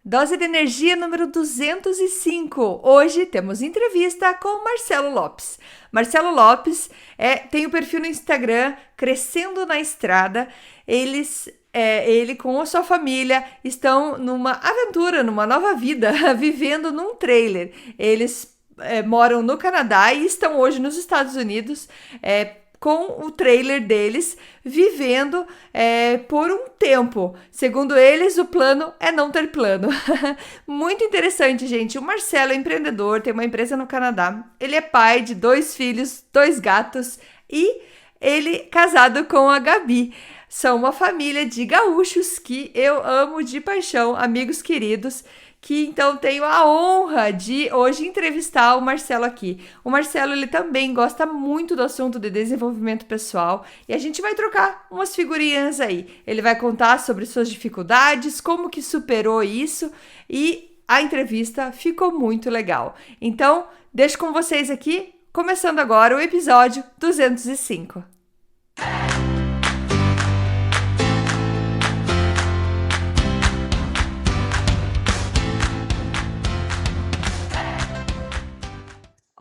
Dose de energia número 205. Hoje temos entrevista com Marcelo Lopes. Marcelo Lopes tem o perfil no Instagram Crescendo na Estrada. Ele com a sua família estão numa aventura, numa nova vida, vivendo num trailer. Eles moram no Canadá e estão hoje nos Estados Unidos, com o trailer deles, vivendo por um tempo. Segundo eles, o plano é não ter plano. Muito interessante, gente. O Marcelo é empreendedor, tem uma empresa no Canadá. Ele é pai de 2 filhos, 2 gatos e ele casado com a Gabi. São uma família de gaúchos que eu amo de paixão, amigos queridos, que então tenho a honra de hoje entrevistar o Marcelo aqui. O Marcelo, ele também gosta muito do assunto de desenvolvimento pessoal e a gente vai trocar umas figurinhas aí. Ele vai contar sobre suas dificuldades, como que superou isso e a entrevista ficou muito legal. Então, deixo com vocês aqui, começando agora o episódio 205.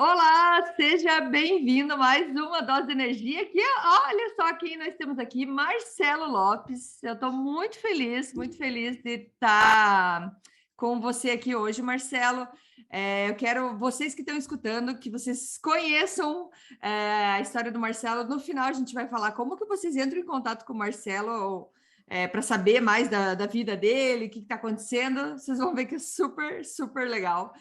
Olá, seja bem-vindo a mais uma Dose de Energia. Aqui, olha só quem nós temos aqui, Marcelo Lopes. Eu estou muito feliz de estar com você aqui hoje, Marcelo. Eu quero, vocês que estão escutando, que vocês conheçam a história do Marcelo. No final, a gente vai falar como que vocês entram em contato com o Marcelo para saber mais da vida dele, o que está acontecendo. Vocês vão ver que é super, super legal.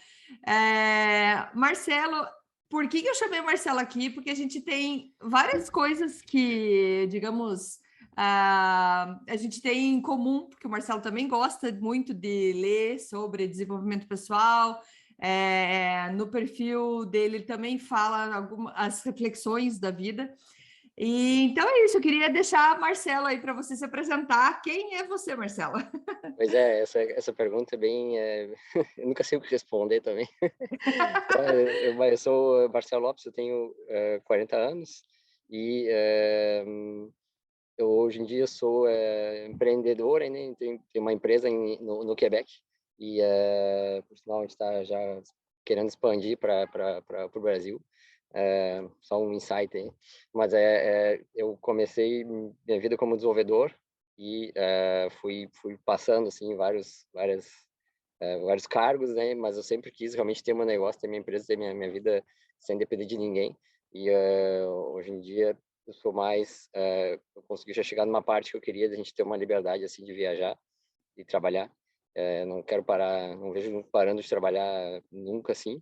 Marcelo, por que eu chamei o Marcelo aqui? Porque a gente tem várias coisas que, digamos, a gente tem em comum, porque o Marcelo também gosta muito de ler sobre desenvolvimento pessoal. No perfil dele, ele também fala as reflexões da vida. E então é isso, eu queria deixar Marcelo aí para você se apresentar. Quem é você, Marcelo? Pois é, essa pergunta é bem... eu nunca sei o que responder também. Eu sou Marcelo Lopes, eu tenho 40 anos e eu hoje em dia sou empreendedor, né? Tenho uma empresa no Quebec e, por sinal, a gente está já querendo expandir para o Brasil. Só um insight aí. Mas eu comecei minha vida como desenvolvedor e fui passando assim vários cargos, né? Mas eu sempre quis realmente ter meu negócio, ter minha empresa, ter minha vida sem depender de ninguém. E hoje em dia eu sou mais eu consegui já chegar numa parte que eu queria, da gente ter uma liberdade assim de viajar e trabalhar. Não quero parar, não vejo parando de trabalhar nunca assim.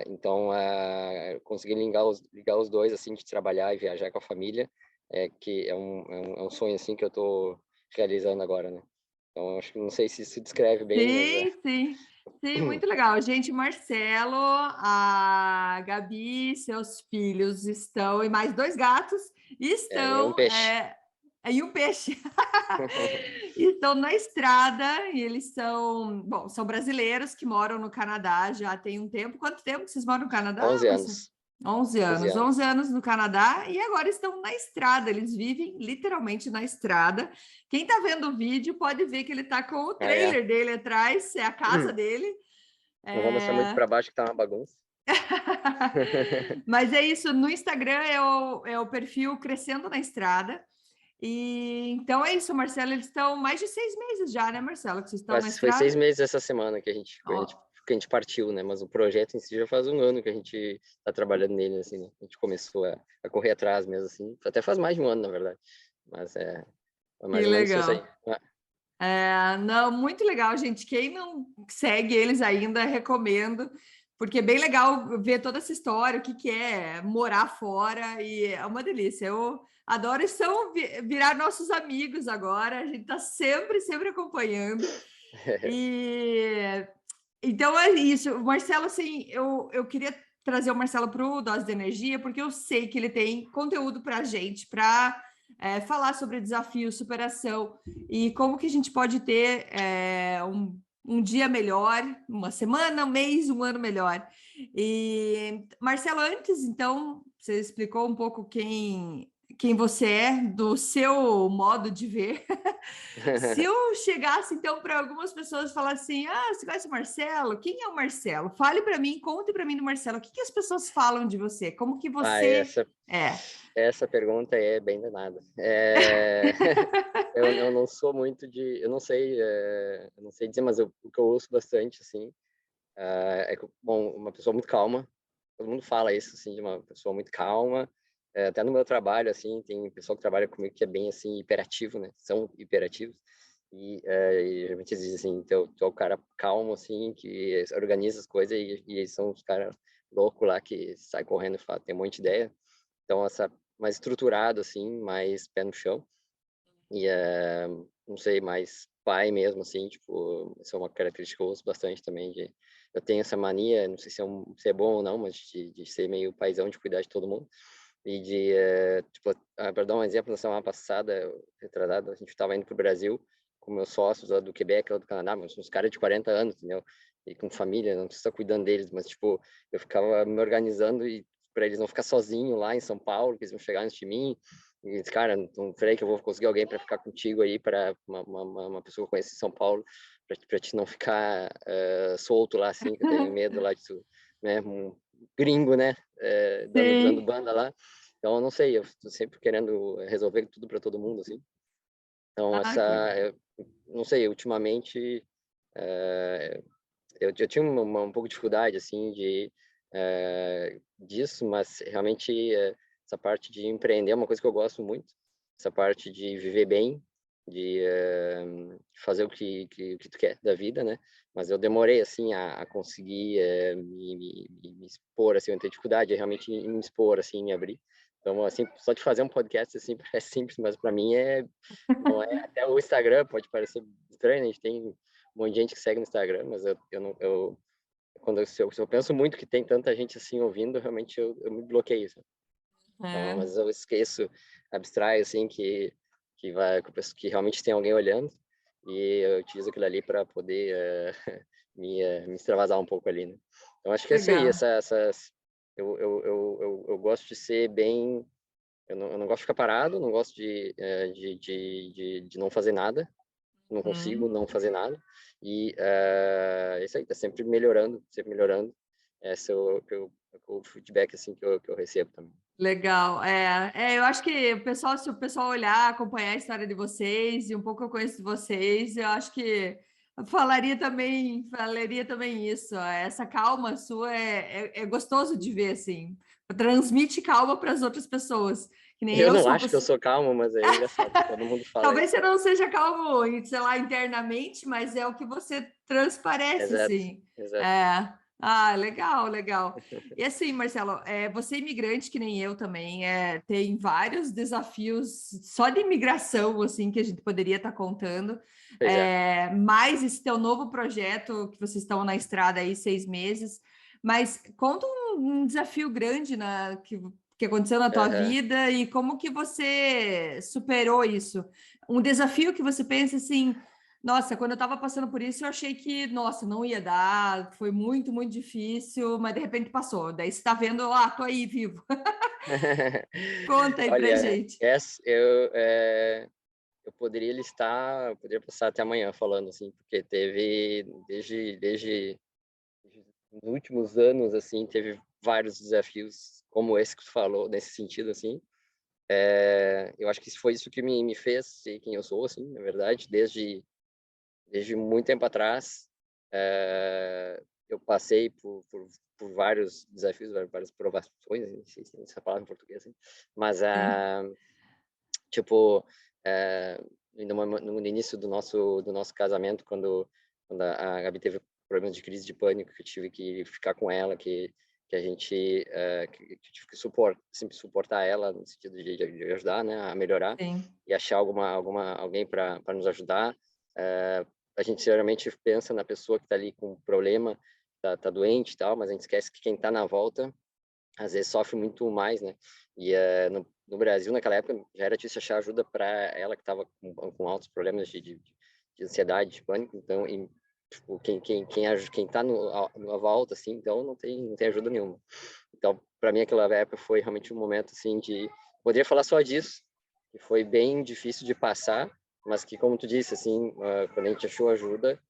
Então consegui ligar os dois assim, de trabalhar e viajar com a família, que é um sonho assim que eu tô realizando agora, né? Então, acho que não sei se isso descreve bem, mas Sim, muito legal. Gente, Marcelo, a Gabi, seus filhos estão, e mais 2 gatos, é um estão, peixe. e um peixe, estão na estrada, e eles são brasileiros que moram no Canadá já tem um tempo. Quanto tempo que vocês moram no Canadá, 11 Marcelo? anos. 11 11 anos, anos. 11 anos no Canadá e agora estão na estrada, eles vivem literalmente na estrada. Quem está vendo o vídeo pode ver que ele está com o É. trailer dele atrás, é a casa dele. Não vou mostrar muito para baixo que tá uma bagunça. Mas é isso, no Instagram é o perfil Crescendo na Estrada. E então é isso, Marcelo, eles estão mais de 6 meses já, né, Marcelo, que vocês estão na Mas foi 6 estrada? meses essa semana que a gente, Ó, que a gente partiu, né? Mas o projeto em si já faz um ano que a gente tá trabalhando nele, assim, né? A gente começou a correr atrás mesmo, assim. Até faz mais de um ano, na verdade. Mas é que mais ou menos isso aí. legal. Não, muito legal, gente. Quem não segue eles ainda, recomendo, porque é bem legal ver toda essa história, o que, que é morar fora, e é uma delícia. Eu adoro, eles são virar nossos amigos agora, a gente está sempre, sempre acompanhando. E então é isso. O Marcelo, assim, eu queria trazer o Marcelo para o Dose de Energia, porque eu sei que ele tem conteúdo para a gente, para falar sobre desafio, superação e como que a gente pode ter um dia melhor, uma semana, um mês, um ano melhor. E, Marcelo, antes, então, você explicou um pouco quem quem você é, do seu modo de ver. Se eu chegasse, então, para algumas pessoas e falar assim: ah, você conhece o Marcelo? Quem é o Marcelo? Fale para mim, conte para mim do Marcelo. O que que as pessoas falam de você? Como que Ah, você é? essa pergunta é bem danada. Eu não sou muito de, eu não sei dizer, mas o que eu ouço bastante, assim, é que, bom, uma pessoa muito calma. Todo mundo fala isso, assim, de uma pessoa muito calma. Até no meu trabalho, assim, tem pessoal que trabalha comigo que é bem, assim, hiperativo, né? São hiperativos. E geralmente eles dizem assim, tu é o cara calmo, assim, que organiza as coisas e eles são os caras loucos lá que sai correndo e fala, tem um monte de ideia. Então, essa mais estruturado, assim, mais pé no chão. E, não sei, mais pai mesmo, assim, tipo, isso é uma característica que eu uso bastante também. Eu tenho essa mania, não sei se é bom ou não, mas de ser meio paizão, de cuidar de todo mundo. E tipo, para dar um exemplo, na semana passada, retrasada, a gente estava indo para o Brasil com meus sócios lá do Quebec, lá do Canadá, mas uns caras de 40 anos, entendeu? E com família, não precisa cuidando deles, mas, tipo, eu ficava me organizando e para eles não ficar sozinho lá em São Paulo, que eles vão chegar antes de mim. E disse, cara, não creio que eu vou conseguir alguém para ficar contigo aí, para uma pessoa que eu conheço em São Paulo, para te não ficar solto lá, assim, que eu tenho medo lá de tu, né, um gringo, né, dando Sim. banda lá. Então, eu não sei, eu estou sempre querendo resolver tudo para todo mundo, assim. Então, Ah, que eu não sei, ultimamente, eu tinha um pouco de dificuldade, assim, disso, mas realmente essa parte de empreender é uma coisa que eu gosto muito. Essa parte de viver bem, de fazer o que tu quer da vida, né? Mas eu demorei, assim, a conseguir me expor, assim, eu tenho dificuldade realmente em me expor, assim, em me abrir. Então, assim, só de fazer um podcast, assim, parece simples, mas para mim não é. Até o Instagram pode parecer estranho, né? A gente tem um monte de gente que segue no Instagram, mas eu não, se eu penso muito que tem tanta gente assim ouvindo, realmente eu me bloqueio, sabe? Então, é. às vezes eu esqueço, abstraio, assim, que realmente tem alguém olhando, e eu utilizo aquilo ali para poder me extravasar um pouco ali, né? Então, acho que é isso aí, Legal. eu gosto de ser bem, eu não gosto de ficar parado, não gosto de não fazer nada, não consigo Hum. não fazer nada. E é isso aí, tá sempre melhorando, sempre melhorando. Esse é o feedback assim que eu recebo também. Legal, eu acho que o pessoal, se o pessoal olhar, acompanhar a história de vocês e um pouco eu conheço de vocês, eu acho que falaria também isso. Essa calma sua é gostoso de ver, assim, transmite calma para as outras pessoas. Que nem Eu eu não sou uma acho que eu pessoa. sou calmo, mas é engraçado. Todo mundo fala Talvez isso. você não seja calmo, sei lá, internamente, mas é o que você transparece, Exato, assim. exato. É. Ah, legal, legal. E assim, Marcelo, você é imigrante que nem eu também, tem vários desafios só de imigração, assim, que a gente poderia estar contando. Pois é. Mais esse teu novo projeto que vocês estão na estrada aí 6 meses. Mas conta um desafio grande que aconteceu na tua Aham. vida e como que você superou isso? Um desafio que você pensa assim, nossa, quando eu estava passando por isso, eu achei que, nossa, não ia dar, foi muito, muito difícil, mas de repente passou. Daí você está vendo, tô aí vivo. Conta aí pra Olha, gente. eu poderia listar, eu poderia passar até amanhã falando assim, porque teve desde nos últimos anos assim, teve vários desafios como esse que tu falou nesse sentido assim. Eu acho que foi isso que me fez ser quem eu sou, assim, na verdade, desde muito tempo atrás. Eu passei por vários desafios, várias provações, não sei se tem essa palavra em português, assim, mas, Sim. tipo, no início do nosso casamento, quando a Gabi teve problemas de crise de pânico, que eu tive que ficar com ela, que a gente que eu tive que sempre suportar ela no sentido de ajudar, né, a melhorar Sim. e achar alguém para nos ajudar. A gente geralmente pensa na pessoa que está ali com problema, tá doente e tal, mas a gente esquece que quem está na volta às vezes sofre muito mais, né? E no Brasil, naquela época, já era difícil achar ajuda para ela que estava com altos problemas de ansiedade, de pânico. Então, tipo, quem tá na volta, assim, então não tem ajuda nenhuma. Então, para mim, aquela época foi realmente um momento, assim, poderia falar só disso, que foi bem difícil de passar, mas que, como tu disse, assim, quando a gente achou ajuda,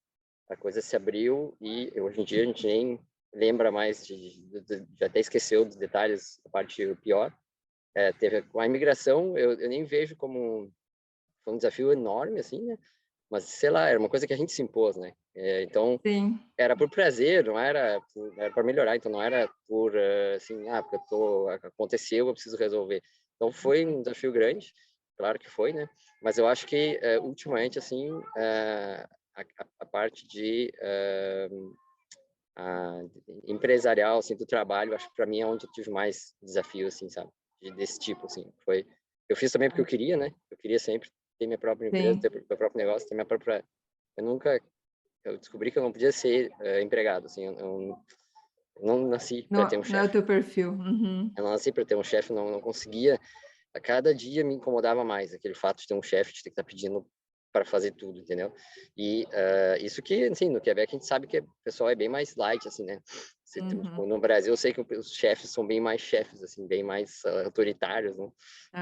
a coisa se abriu e hoje em dia a gente nem lembra mais, já até esqueceu dos detalhes, a parte pior. Teve com a imigração, eu nem vejo como foi um desafio enorme, assim, né? Mas, sei lá, era uma coisa que a gente se impôs, né? Então, Sim. era por prazer, não era, era para melhorar, então não era por, assim, porque aconteceu, eu preciso resolver. Então, foi um desafio grande, claro que foi, né? Mas eu acho que, ultimamente, assim, a parte de a empresarial, assim, do trabalho, acho que para mim é onde eu tive mais desafio, assim, sabe? Desse tipo, assim. Eu fiz também porque eu queria, né? Eu queria sempre ter minha própria empresa, Sim. ter meu próprio negócio, ter minha própria... Eu descobri que eu não podia ser empregado, assim, eu não nasci para ter Não, um não é o chefe. teu perfil. Uhum. Eu não nasci para ter um chefe, não conseguia. A cada dia me incomodava mais aquele fato de ter um chefe, de ter que estar pedindo para fazer tudo, entendeu? E isso que, assim, no Quebec a gente sabe que o pessoal é bem mais light, assim, né? Uhum. Tipo, no Brasil eu sei que os chefes são bem mais chefes, assim, bem mais autoritários, né?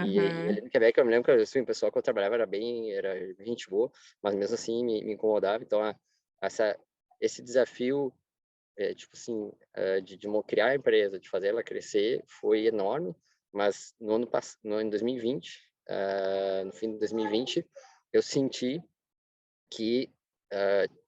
E ali Aham. no Quebec eu me lembro que assim, o pessoal que eu trabalhava era gente boa, mas mesmo assim me incomodava. Então, essa, esse desafio, tipo assim, criar a empresa, de fazer ela crescer, foi enorme. Mas em 2020, no fim de 2020, eu senti que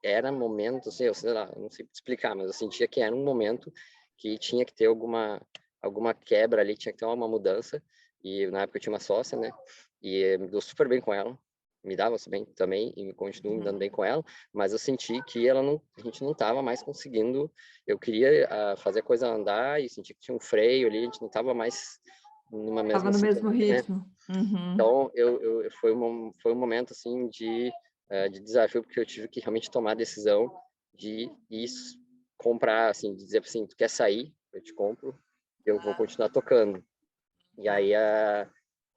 era momento, assim, eu sei lá, eu não sei explicar, mas eu sentia que era um momento que tinha que ter alguma quebra ali, tinha que ter uma mudança. E na época eu tinha uma sócia, né? E me dou super bem com ela, me dava bem também e continuo me dando bem Uhum. com ela, mas eu senti que a gente não estava mais conseguindo. Eu queria fazer a coisa andar e senti que tinha um freio ali, a gente não estava mais numa Estava mesma no mesmo sintonia, né? ritmo. Uhum. Então, foi um momento, assim, de desafio, porque eu tive que realmente tomar a decisão de comprar, assim, de dizer assim, tu quer sair? Eu te compro, eu vou continuar tocando. E aí,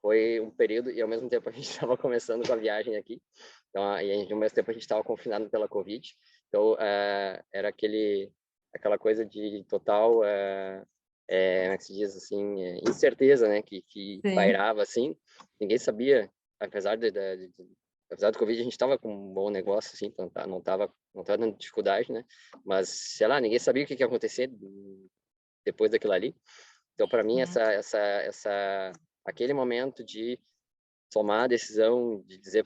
foi um período, e ao mesmo tempo a gente estava começando com a viagem aqui, então, e ao mesmo tempo a gente estava confinado pela Covid, então, era aquela coisa de total, como é que se diz assim, incerteza, né, que Sim. pairava assim, ninguém sabia, apesar apesar do Covid, a gente estava com um bom negócio, assim, então não tava dando dificuldade, né, mas, sei lá, ninguém sabia o que ia acontecer depois daquilo ali. Então, para mim, Uhum. aquele momento de tomar a decisão de dizer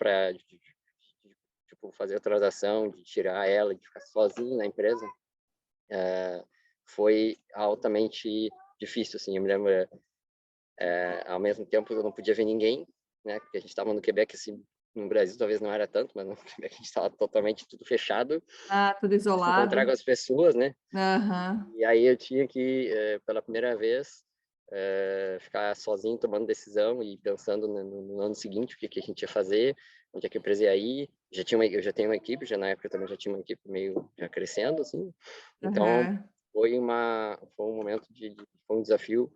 tipo, fazer a transação, de tirar ela, de ficar sozinho na empresa, foi altamente difícil, assim. Eu me lembro, ao mesmo tempo, eu não podia ver ninguém, né? Porque a gente estava no Quebec, assim, no Brasil talvez não era tanto, mas no Quebec a gente estava totalmente tudo fechado, Ah, tudo se encontrar com isolado. as pessoas, né? Aham. E aí eu tinha que, pela primeira vez, ficar sozinho tomando decisão e pensando no ano seguinte o que a gente ia fazer, onde é que a empresa ia ir. Eu já tenho uma equipe, já na época eu também já tinha uma equipe meio já crescendo, assim. Então, Aham. foi um momento foi um desafio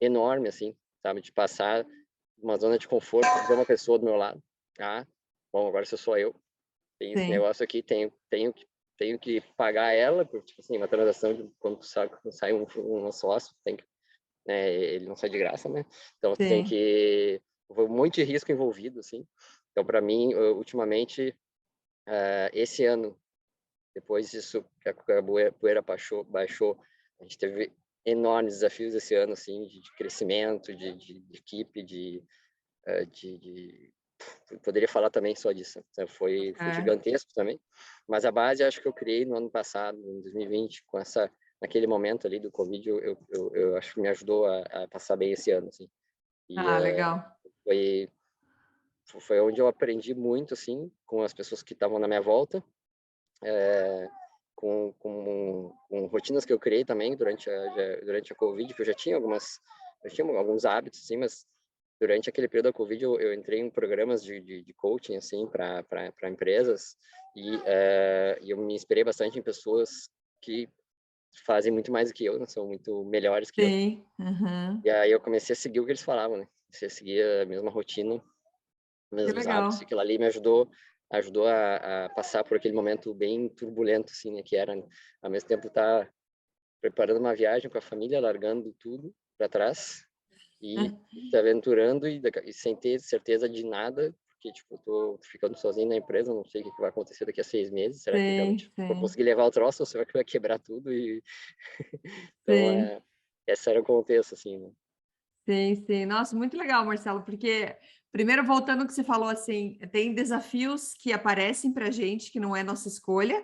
enorme, assim, sabe? De passar uma zona de conforto, de ter uma pessoa do meu lado. Ah, bom, agora sou só eu. Tem esse Sim. negócio aqui, tenho que pagar ela, porque, tipo assim, uma transação de quando sai um sócio, né, ele não sai de graça, né? Então, tu tem Sim. que... Foi muito de risco envolvido, assim. Então, para mim, ultimamente, esse ano, depois disso que a poeira baixou, a gente teve enormes desafios esse ano, assim, de crescimento, de equipe, de poderia falar também só disso. Então, foi É. gigantesco também. Mas a base, acho que eu criei no ano passado, em 2020, naquele momento ali do Covid, eu acho que me ajudou a passar bem esse ano, assim. E Ah, legal. foi, foi onde eu aprendi muito, assim, com as pessoas que estavam na minha volta, com rotinas que eu criei também durante a Covid, que eu tinha alguns hábitos, assim, mas durante aquele período da Covid eu entrei em programas de coaching, assim, para empresas e eu me inspirei bastante em pessoas que fazem muito mais do que eu, né? São muito melhores que eu. Sim. Uhum. E aí eu comecei a seguir o que eles falavam, né? Comecei a seguir a mesma rotina, Que mesmos legal. hábitos, e aquilo ali me ajudou a passar por aquele momento bem turbulento, assim, né? Que era, ao mesmo tempo, estar preparando uma viagem com a família, largando tudo para trás e se aventurando e sem ter certeza de nada, porque, tipo, tô ficando sozinho na empresa, não sei o que vai acontecer daqui a 6 meses, será que Sim, realmente vou sim, conseguir levar o troço ou será que vai quebrar tudo? E então, sim. esse era o contexto, assim, né? Sim, sim. Nossa, muito legal, Marcelo, porque, primeiro, voltando ao que você falou, assim, tem desafios que aparecem para a gente que não é nossa escolha,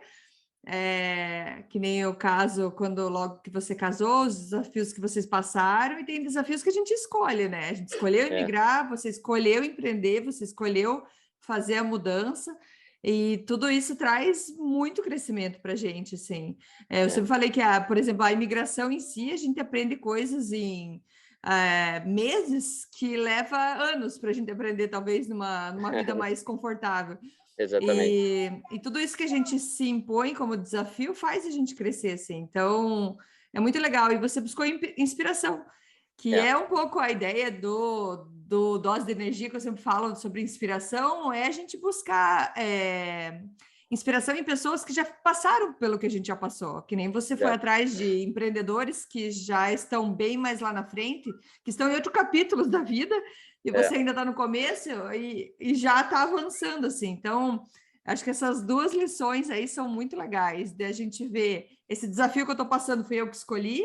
que nem o caso quando logo que você casou, os desafios que vocês passaram, e tem desafios que a gente escolhe, né? A gente escolheu É, emigrar, você escolheu empreender, você escolheu fazer a mudança, e tudo isso traz muito crescimento para a gente, assim. Eu é, sempre falei que, por exemplo, a imigração em si, a gente aprende coisas em meses que leva anos para a gente aprender, talvez, numa vida mais confortável. exatamente. E tudo isso que a gente se impõe como desafio faz a gente crescer, assim. Então, é muito legal. E você buscou inspiração, que É, é um pouco a ideia do dose de energia que eu sempre falo sobre inspiração, é a gente buscar inspiração em pessoas que já passaram pelo que a gente já passou, que nem você foi exato. atrás de empreendedores que já estão bem mais lá na frente, que estão em outros capítulos da vida, e você É, ainda está no começo e já está avançando, assim. Então, acho que essas duas lições aí são muito legais, de a gente ver esse desafio que eu estou passando, fui eu que escolhi,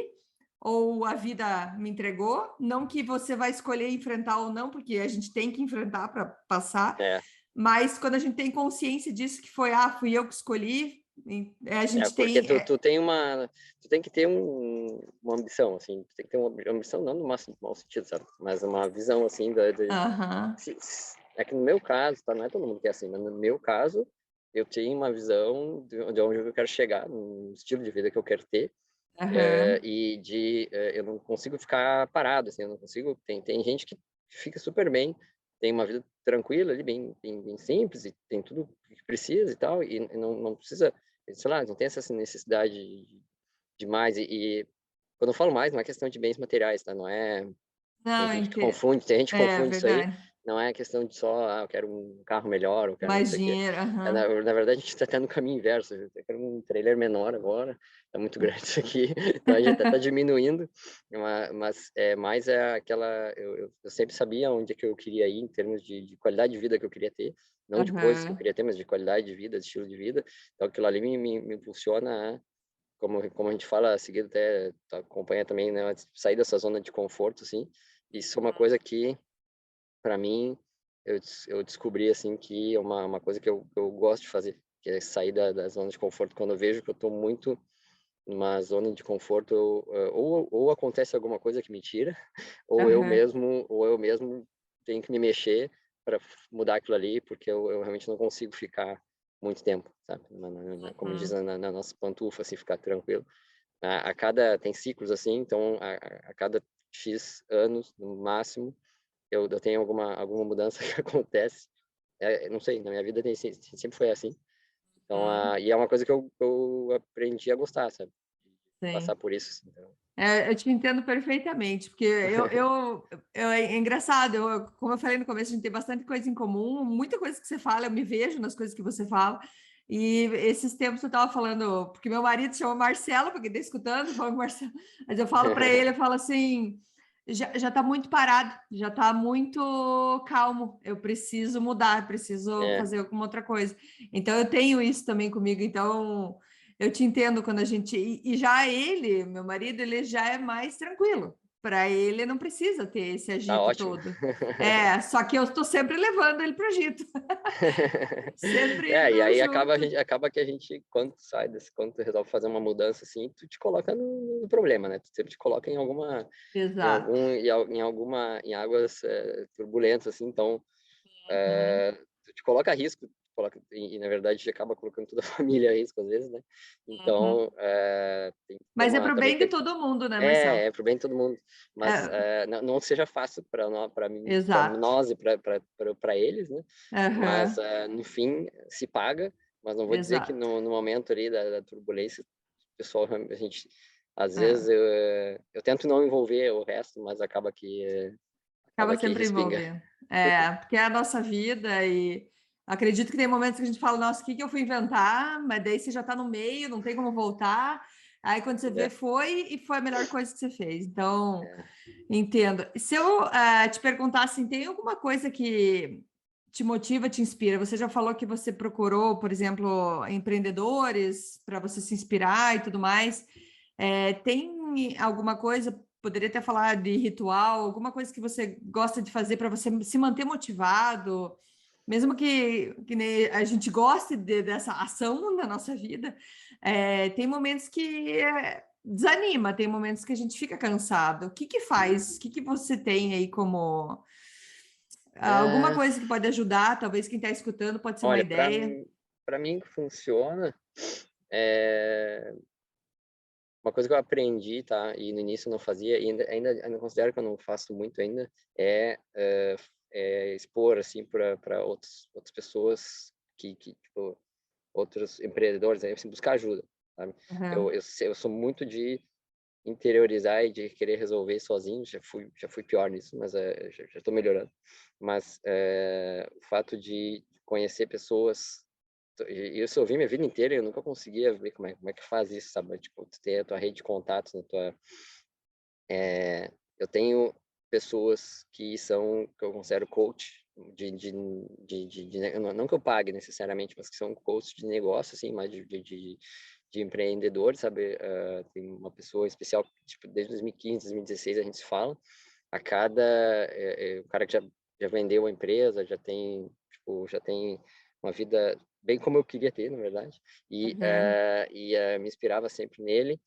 ou a vida me entregou, não que você vai escolher enfrentar ou não, porque a gente tem que enfrentar para passar, é, mas quando a gente tem consciência disso que foi, fui eu que escolhi, a gente porque tem. tu tem tu tem que ter uma ambição, assim, tu tem que ter uma ambição, não no máximo mau sentido, sabe? Mas uma visão, assim, Aham, é que no meu caso, tá? Não é todo mundo que é assim, mas no meu caso, eu tenho uma visão de onde eu quero chegar, no estilo de vida que eu quero ter, aham, eu não consigo ficar parado, assim, eu não consigo, tem gente que fica super bem, tem uma vida tranquila ali, bem simples, e tem tudo que precisa e tal, e não precisa, sei lá, não tem essa necessidade de mais, e quando eu falo mais, não é questão de bens materiais, tá? Não é, não, tem gente que é confunde isso aí, verdade. não é questão de só, eu quero um carro melhor, eu quero não Mais sei o quê. dinheiro, Na verdade, a gente está até no caminho inverso, eu quero um trailer menor agora, tá muito grande isso aqui, então a gente até tá diminuindo, mas mais aquela, eu sempre sabia onde é que eu queria ir em termos de qualidade de vida que eu queria ter, não de coisas que eu aham, queria ter, mas de qualidade de vida, de estilo de vida, então aquilo ali me impulsiona a, como a gente fala, seguido até, tu acompanha também, né, sair dessa zona de conforto, assim, isso é uma coisa que, para mim, eu descobri, assim, que é uma coisa que eu gosto de fazer, que é sair da zona de conforto. Quando eu vejo que eu estou muito numa zona de conforto, ou acontece alguma coisa que me tira, aham, ou eu mesmo tenho que me mexer para mudar aquilo ali, porque eu realmente não consigo ficar muito tempo, sabe? Como diz uhum. na nossa pantufa, assim, ficar tranquilo. A cada tem ciclos assim, então a cada X anos no máximo eu tenho alguma mudança que acontece. Não sei, na minha vida sempre foi assim. Então, Uhum. e é uma coisa que eu aprendi a gostar, sabe? Sim. Passar por isso, assim, então. Eu te entendo perfeitamente, porque é engraçado, como eu falei no começo, a gente tem bastante coisa em comum, muita coisa que você fala, eu me vejo nas coisas que você fala, e esses tempos eu estava falando, porque meu marido chama Marcelo, porque está escutando, fala com Marcelo, mas eu falo para ele, eu falo assim, já está muito parado, já está muito calmo, eu preciso mudar, preciso É, fazer alguma outra coisa. Então eu tenho isso também comigo, então eu te entendo quando a gente. E já ele, meu marido, ele já é mais tranquilo. Para ele não precisa ter esse tá agito ótimo. todo. Só que eu estou sempre levando ele para o agito, sempre E indo aí junto. acaba que a gente, quando tu resolve fazer uma mudança assim, tu te coloca no problema, né? Tu sempre te coloca Exato. em águas turbulentas, assim, então Uhum. tu te coloca a risco, na verdade acaba colocando toda a família a risco às vezes, né? Uhum. Então, tem que Mas é para o também bem de tem, todo mundo, né, Marcelo? é pro bem de todo mundo, mas É, não seja fácil para nós, para mim, para exato. nós e para eles, né? Mas Uhum. no fim se paga, mas não vou dizer que Exato. no momento ali da turbulência, o pessoal, a gente, às vezes É. eu tento não envolver o resto, mas Acaba acaba que sempre respinga. envolvendo. Porque é a nossa vida e acredito que tem momentos que a gente fala, nossa, o que que eu fui inventar? Mas daí você já está no meio, não tem como voltar. Aí quando você vê, É, foi e foi a melhor coisa que você fez. Então, é. entendo. Se eu te perguntar assim, tem alguma coisa que te motiva, te inspira? Você já falou que você procurou, por exemplo, empreendedores para você se inspirar e tudo mais. Tem alguma coisa, poderia até falar de ritual, alguma coisa que você gosta de fazer para você se manter motivado, mesmo que nem a gente goste dessa ação na nossa vida, tem momentos que desanima, tem momentos que a gente fica cansado. O que que faz? O que que você tem aí como alguma É, coisa que pode ajudar? Talvez quem está escutando pode ser uma olha, ideia. para mim que funciona, é, uma coisa que eu aprendi, tá? E no início eu não fazia, e ainda considero que eu não faço muito ainda, é expor, assim, para outras pessoas tipo, outros empreendedores, aí, assim, buscar ajuda, sabe? Uhum. Eu sou muito de interiorizar e de querer resolver sozinho, já fui pior nisso, mas já estou melhorando. Mas o fato de conhecer pessoas, e isso eu vi minha vida inteira e eu nunca conseguia ver como é que faz isso, sabe? Tipo, tu ter a tua rede de contatos, eu tenho pessoas que eu considero coach não que eu pague necessariamente, mas que são coaches de negócio, assim, mais de empreendedor, sabe? Tem uma pessoa especial, tipo, desde 2015, 2016 a gente se fala. A cada o cara que já vendeu a empresa, já tem uma vida bem como eu queria ter, na verdade. Uhum. Me inspirava sempre nele.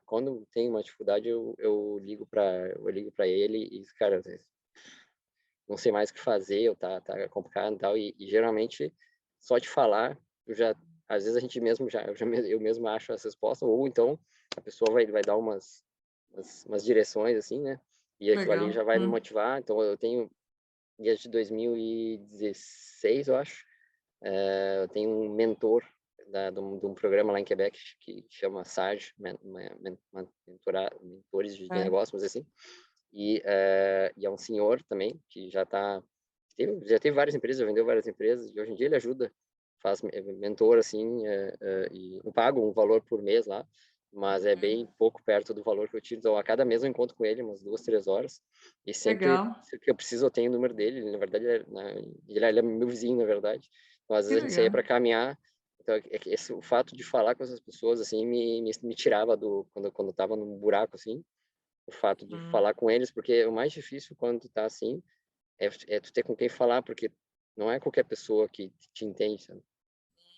Quando tem uma dificuldade, eu ligo para ele e, cara, não sei mais o que fazer, ou tá complicado e tal, e geralmente só de falar, às vezes a gente mesmo eu mesmo acho as respostas, ou então a pessoa vai dar umas direções, assim, né, e aquilo ali já Legal. vai me motivar. Então eu tenho, desde 2016, eu acho, eu tenho um mentor de um programa lá em Quebec que chama SAGE, Mentores de É. Negócios, mas assim, e é um senhor também que já teve várias empresas, já vendeu várias empresas, e hoje em dia ele ajuda, faz mentor, assim, e eu pago um valor por mês lá, mas é bem pouco perto do valor que eu tiro. Então, a cada mês eu encontro com ele umas 2, 3 horas, e sempre Legal. que eu preciso eu tenho o número dele. Ele, na verdade, ele é meu vizinho, na verdade. Então, às Que vezes a gente saía para legal. caminhar. Então, o fato de falar com essas pessoas, assim, me tirava quando eu tava num buraco, assim, o fato de Hum. falar com eles, porque o mais difícil quando tu tá assim é tu ter com quem falar, porque não é qualquer pessoa que te entende, sabe?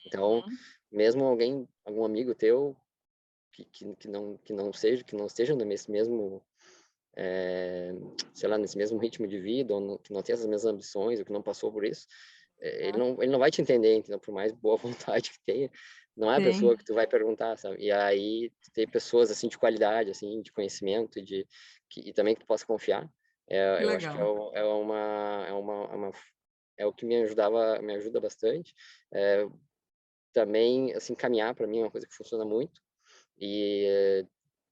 Então, mesmo algum amigo teu que não esteja nesse mesmo, é, sei lá, nesse mesmo ritmo de vida, ou que não tenha essas mesmas ambições, ou que não passou por isso, ele não vai te entender, entendeu? Por mais boa vontade que tenha, não é a pessoa Sim, que tu vai perguntar, sabe? E aí, ter pessoas, assim, de qualidade, assim, de conhecimento, e também que tu possa confiar, que eu acho que legal. é o que me ajuda bastante. É, também, assim, caminhar para mim é uma coisa que funciona muito.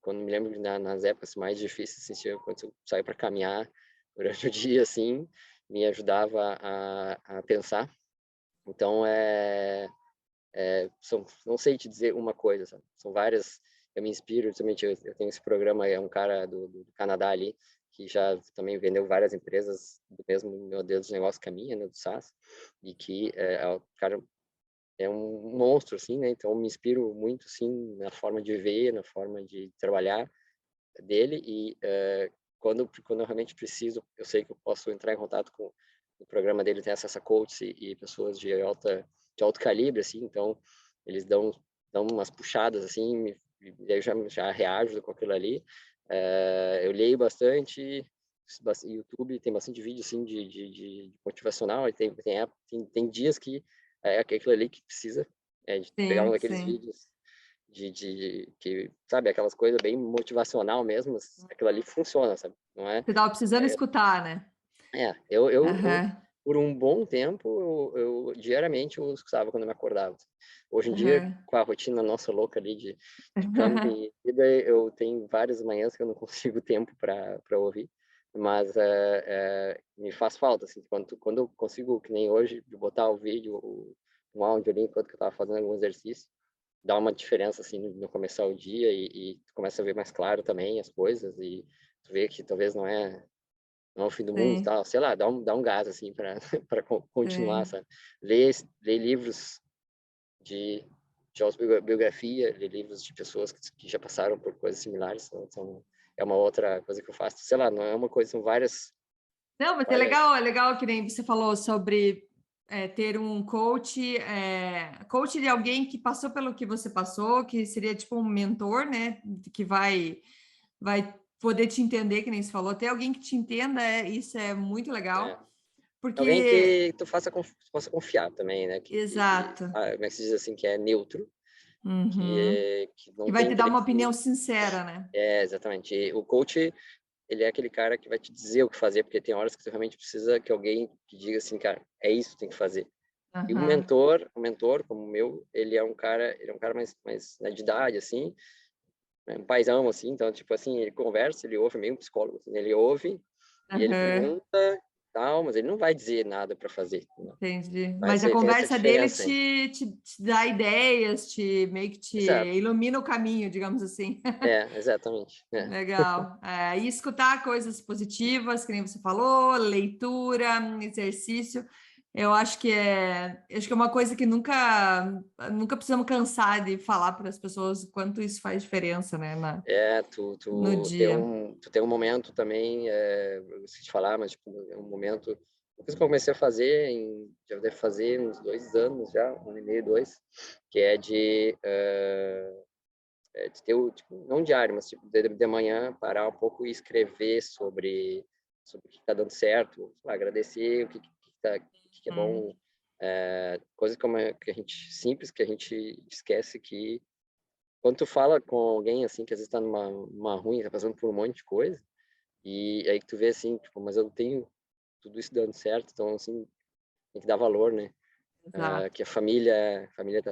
Quando me lembro nas épocas mais difíceis, assim, quando eu saio para caminhar durante o dia, assim, me ajudava a pensar. Então, não sei te dizer uma coisa, sabe? São várias. Eu me inspiro, justamente, eu tenho esse programa, é um cara do Canadá ali, que já também vendeu várias empresas do mesmo modelo de negócio que a minha, né, do SaaS, e que o cara é um monstro, assim, né? Então, eu me inspiro muito, assim, na forma de ver, na forma de trabalhar dele. Quando eu realmente preciso, eu sei que eu posso entrar em contato com o programa dele, tem acesso a coaches e pessoas de alto calibre, assim. Então, eles dão umas puxadas, assim, e aí eu já reajo com aquilo ali. Eu leio bastante. YouTube tem bastante vídeo, assim, de motivacional, e tem dias que é aquilo ali que precisa, de pegar um Sim, daqueles sim. vídeos que, sabe, aquelas coisas bem motivacional mesmo, mas aquilo ali funciona, sabe? Não é? Você estava precisando É, escutar, né? eu Aham, por um bom tempo, diariamente eu escutava quando eu me acordava. Hoje em dia, aham. com a rotina nossa louca ali de campo e vida, eu tenho várias manhãs que eu não consigo tempo para ouvir, mas me faz falta, assim, quando eu consigo, que nem hoje, de botar o vídeo, um áudio ali enquanto que eu estava fazendo algum exercício, dá uma diferença, assim, no começar o dia e tu começa a ver mais claro também as coisas e tu vê que talvez não é o fim do mundo e Sim, tal, sei lá, dá um gás, assim, para para continuar, sim. sabe? Ler livros de, de autobiografia, ler livros de pessoas que já passaram por coisas similares, então, é uma outra coisa que eu faço. Sei lá, não é uma coisa, são Não, mas várias, é legal que nem você falou sobre ter um coach, coach de alguém que passou pelo que você passou, que seria tipo um mentor, né? Que vai poder te entender, que nem você falou. Ter alguém que te entenda, isso é muito né? legal, Alguém porque que tu possa confiar também, né? exato. Como é que se diz assim, que é neutro, Uhum. que Que não vai tem te dar uma opinião interesse. sincera, né? Exatamente. E o coach, ele é aquele cara que vai te dizer o que fazer, porque tem horas que tu realmente precisa que alguém te diga assim, cara, é isso que tu tem que fazer. E Aham, um mentor como o meu, ele é um cara mais, né, de idade, assim, né, um paizão, assim, então, tipo assim, ele conversa, ele ouve, é meio um psicólogo, assim, ele ouve e ele aham, pergunta, tal, mas ele não vai dizer nada para fazer, né? entendi. Mas Mas a tem essa conversa dele diferença, hein? te dá ideias, meio que te Exato. ilumina o caminho, digamos assim. Exatamente. Legal. E escutar coisas positivas, que nem você falou, leitura, exercício. Acho que é uma coisa que nunca precisamos cansar de falar para as pessoas o quanto isso faz diferença, né, no dia. Tu tem um momento também, eu esqueci de falar, mas tipo, é um momento, uma coisa que eu comecei a fazer, já deve fazer uns 2 anos já, 1 ano e meio, dois, que é de ter tipo, não diário, mas tipo, de manhã parar um pouco e escrever sobre o que está dando certo, sei lá, agradecer o que é Hum, bom, coisa que a gente, simples, que a gente esquece que quando tu fala com alguém, assim, que às vezes tá numa ruim, tá passando por um monte de coisa, e aí que tu vê, assim, tipo, mas eu tenho tudo isso dando certo, então, assim, tem que dar valor, né? exato. Que a família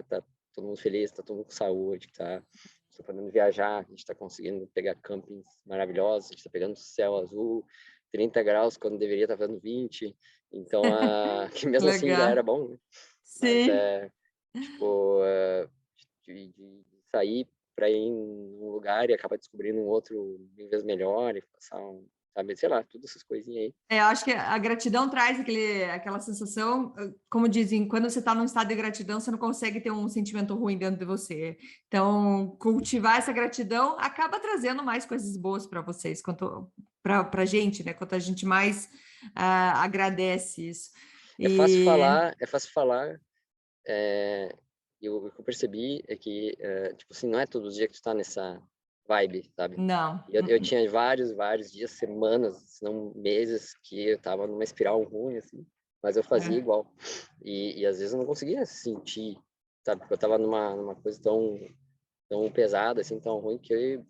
tá todo mundo feliz, tá todo mundo com saúde, tá podendo viajar, a gente tá conseguindo pegar campings maravilhosos, a gente tá pegando céu azul, 30 graus quando deveria estar fazendo 20, então, que mesmo assim já era Legal. bom, né? Mas Sim. tipo, de sair para ir em um lugar e acabar descobrindo um outro mil vezes melhor e passar sabe, sei lá, todas essas coisinhas aí. Eu acho que a gratidão traz aquela sensação, como dizem, quando você está num estado de gratidão, você não consegue ter um sentimento ruim dentro de você. Então, cultivar essa gratidão acaba trazendo mais coisas boas para vocês, quanto para a gente, né? Quanto a gente mais agradece isso. E É fácil falar, é, e o que eu percebi é que, tipo assim, não é todos os dias que tu tá nessa vibe, sabe? não. E eu tinha vários dias, semanas, se não meses, que eu tava numa espiral ruim, assim, mas eu fazia É, igual. E às vezes eu não conseguia sentir, sabe? Porque eu tava numa coisa tão pesada, assim, tão ruim, que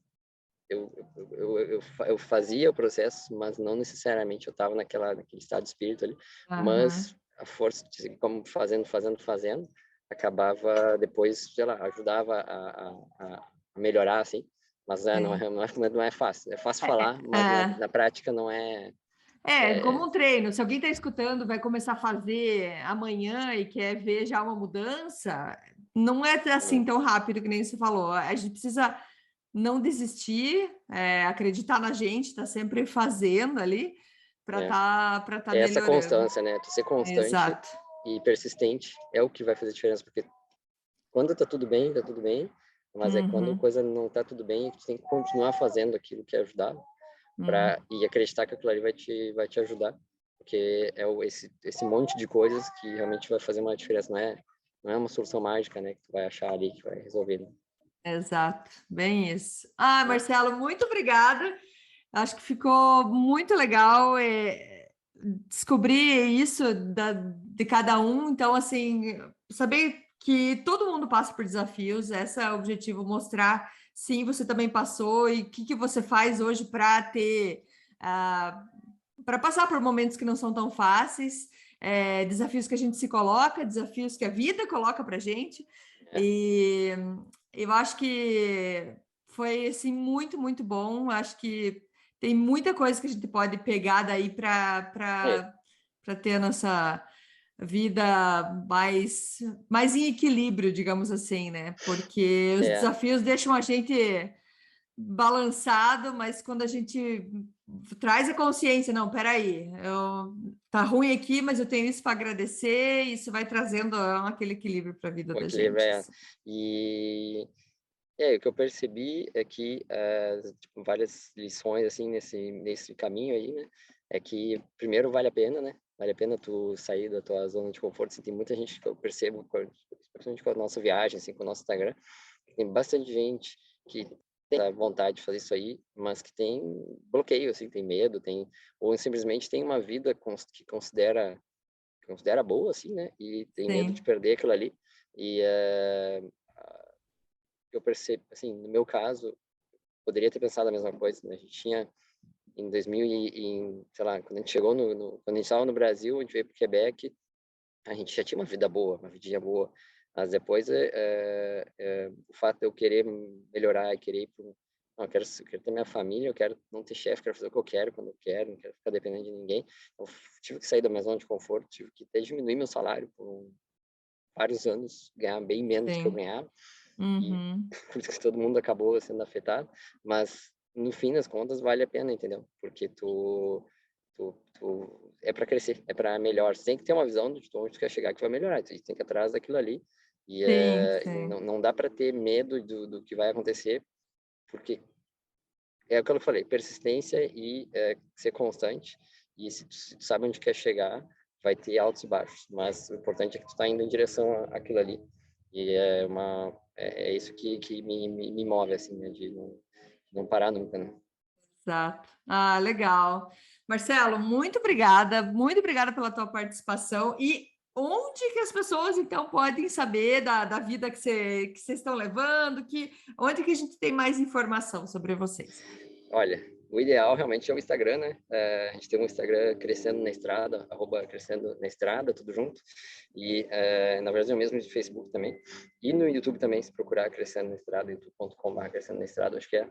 eu fazia o processo, mas não necessariamente eu estava naquele estado de espírito ali, aham, mas a força de como fazendo, acabava depois, sei lá, ajudava a melhorar, assim, mas sim. não é fácil. É fácil É, falar, mas é, na prática não é, como é, um treino. Se alguém está escutando, vai começar a fazer amanhã e quer ver já uma mudança, não é assim não, tão rápido que nem você falou. A gente precisa não desistir, acreditar na gente, tá sempre fazendo ali é, para tá é essa melhorando. constância, né? Tu ser constante Exato. e persistente é o que vai fazer diferença, porque quando tá tudo bem, mas é quando a Uhum, coisa não tá tudo bem, tu tem que continuar fazendo aquilo que é ajudar uhum. e acreditar que aquilo ali vai te ajudar, porque esse monte de coisas que realmente vai fazer uma diferença, não é uma solução mágica, né, que tu vai achar ali que vai resolver, né? Exato, bem isso. É, Marcelo, muito obrigada. Acho que ficou muito legal descobrir isso de cada um. Então, assim, saber que todo mundo passa por desafios, esse é o objetivo, mostrar, sim, você também passou e o que você faz hoje para para passar por momentos que não são tão fáceis, desafios que a gente se coloca, desafios que a vida coloca para gente. é, E eu acho que foi assim muito, muito bom. Acho que tem muita coisa que a gente pode pegar daí é, para ter vida mais em equilíbrio, digamos assim, né? Porque os É, desafios deixam a gente balançado, mas quando a gente traz a consciência, não, peraí, tá ruim aqui, mas eu tenho isso para agradecer, isso vai trazendo aquele equilíbrio para a vida o da equilíbrio gente. é. E o que eu percebi é que tipo, várias lições assim nesse caminho aí, né? É que primeiro vale a pena, né? Vale a pena tu sair da tua zona de conforto. Assim, tem muita gente que eu percebo, principalmente com a nossa viagem, assim, com o nosso Instagram, tem bastante gente que tem a vontade de fazer isso aí, mas que tem bloqueio, assim, tem medo, ou simplesmente tem uma vida que considera boa, assim, né? E tem medo de Sim, perder aquilo ali. E eu percebo, assim, no meu caso, poderia ter pensado a mesma coisa, né? A gente tinha em 2000 sei lá, quando a gente chegou quando a gente estava no Brasil, a gente veio para o Quebec, a gente já tinha uma vida boa, uma vidinha boa, mas depois o fato de eu querer melhorar e querer ir para não, eu quero ter minha família, eu quero não ter chefe, quero fazer o que eu quero, quando eu quero, não quero ficar dependendo de ninguém. Eu tive que sair da minha zona de conforto, tive que até diminuir meu salário por vários anos, ganhar bem menos do que eu sim. ganhava, e Uhum. por isso que todo mundo acabou sendo afetado, mas no fim das contas vale a pena, entendeu? Porque tu é para crescer, é para melhor. Você tem que ter uma visão de onde tu quer chegar que vai melhorar. Tu tem que ir atrás daquilo ali Sim, e sim. não dá para ter medo do que vai acontecer, porque é aquilo que eu falei, persistência e ser constante. E se tu sabe onde quer chegar, vai ter altos e baixos. Mas o importante é que tu está indo em direção àquilo ali. E é isso que me move, assim, né? De não parar nunca, né? Exato. Ah, legal. Marcelo, muito obrigada pela tua participação. E onde que as pessoas, então, podem saber da vida que vocês estão levando, onde que a gente tem mais informação sobre vocês? Olha, o ideal realmente é o Instagram, né? A gente tem um Instagram Crescendo na Estrada, @Crescendo na Estrada, tudo junto. E, na verdade, é o mesmo de Facebook também. E no YouTube também, se procurar Crescendo na Estrada, youtube.com.br Crescendo na Estrada, acho que é.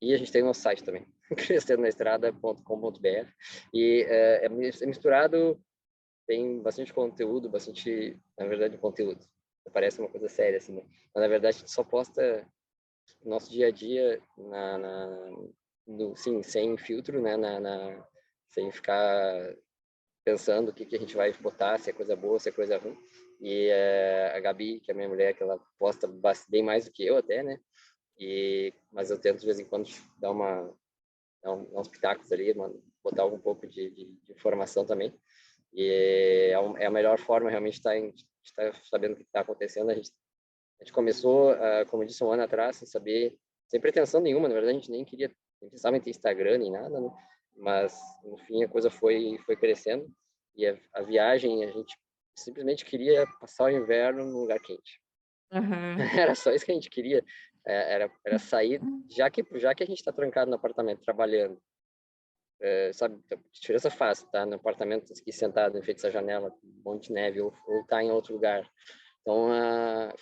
E a gente tem o nosso site também, crescendonaestrada.com.br. E é misturado, tem bastante conteúdo, na verdade, conteúdo. Parece uma coisa séria, assim, né? Mas, na verdade, a gente só posta o nosso dia a dia sim, sem filtro, né? Sem ficar pensando o que a gente vai botar, se é coisa boa, se é coisa ruim. E a Gabi, que é a minha mulher, que ela posta bem mais do que eu até, né? Mas eu tento de vez em quando dar uns pitacos ali, botar algum pouco de informação também. E é a melhor forma realmente de estar sabendo o que está acontecendo. A gente começou, como eu disse, um ano atrás, sem pretensão nenhuma, na verdade a gente nem pensava em ter Instagram nem nada, né? Mas, no fim, a coisa foi crescendo e a viagem, a gente simplesmente queria passar o inverno num lugar quente. Aham. Era só isso que a gente queria, era sair, já que a gente está trancado no apartamento trabalhando, sabe, a diferença faz, tá no apartamento aqui sentado em frente a essa janela, um monte de neve, ou tá em outro lugar. Então,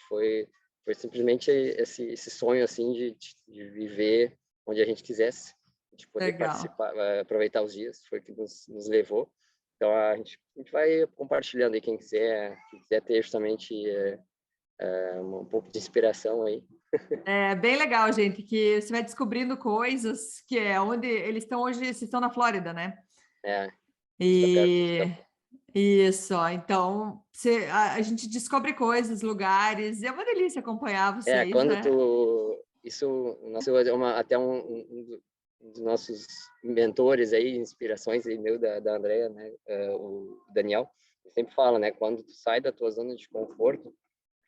foi simplesmente esse sonho, assim, de viver onde a gente quisesse, de poder Legal. participar, aproveitar os dias, foi o que nos levou. Então, a gente vai compartilhando aí, quem quiser ter justamente um pouco de inspiração aí. É bem legal, gente, que você vai descobrindo coisas que é onde eles estão hoje, vocês estão na Flórida, né? A gente está perto de E isso, ó, então a gente descobre coisas, lugares, e é uma delícia acompanhar vocês, quando né? nosso, até um dos nossos mentores aí, inspirações aí, meu, da Andrea, né, o Daniel, ele sempre fala, né, quando tu sai da tua zona de conforto,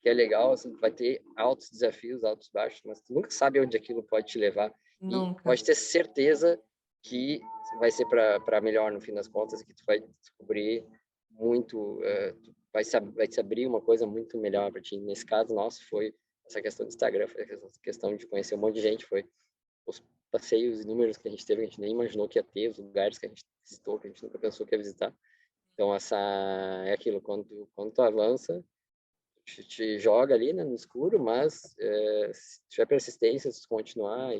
que é legal, assim, tu vai ter altos desafios, altos baixos, mas tu nunca sabe onde aquilo pode te levar, e Nunca. pode ter certeza que vai ser para melhor no fim das contas, que tu vai descobrir muito, tu vai se abrir uma coisa muito melhor para ti. Nesse caso nosso foi essa questão do Instagram, foi essa questão de conhecer um monte de gente, foi os passeios inúmeros que a gente teve, que a gente nem imaginou que ia ter, os lugares que a gente visitou, que a gente nunca pensou que ia visitar. Então, é aquilo, quando tu avança, te joga ali, né, no escuro, mas se tiver persistência, se tu continuar,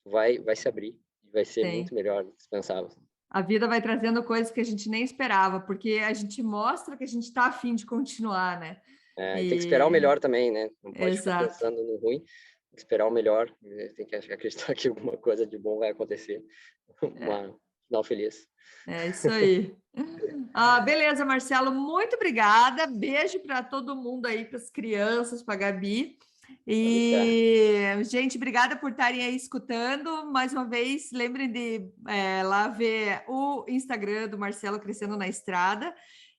vai se abrir, e vai ser Sim. muito melhor do que você pensava. A vida vai trazendo coisas que a gente nem esperava, porque a gente mostra que a gente está a fim de continuar, né? Tem que esperar o E melhor também, né? Não pode ficar exato. pensando no ruim, tem que esperar o melhor, tem que acreditar que alguma coisa de bom vai acontecer. É, Uma final feliz. é isso aí. Ah, beleza, Marcelo, muito obrigada. Beijo para todo mundo aí, para as crianças, para a Gabi. Pode deixar. E, gente, obrigada por estarem aí escutando. Mais uma vez, lembrem de lá ver o Instagram do Marcelo Crescendo na Estrada.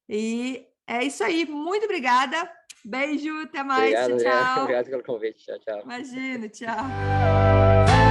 E é isso aí. Muito obrigada. Beijo, até mais. Obrigado, Tchau, André. tchau. Obrigado pelo convite. Tchau, tchau. Imagina, tchau.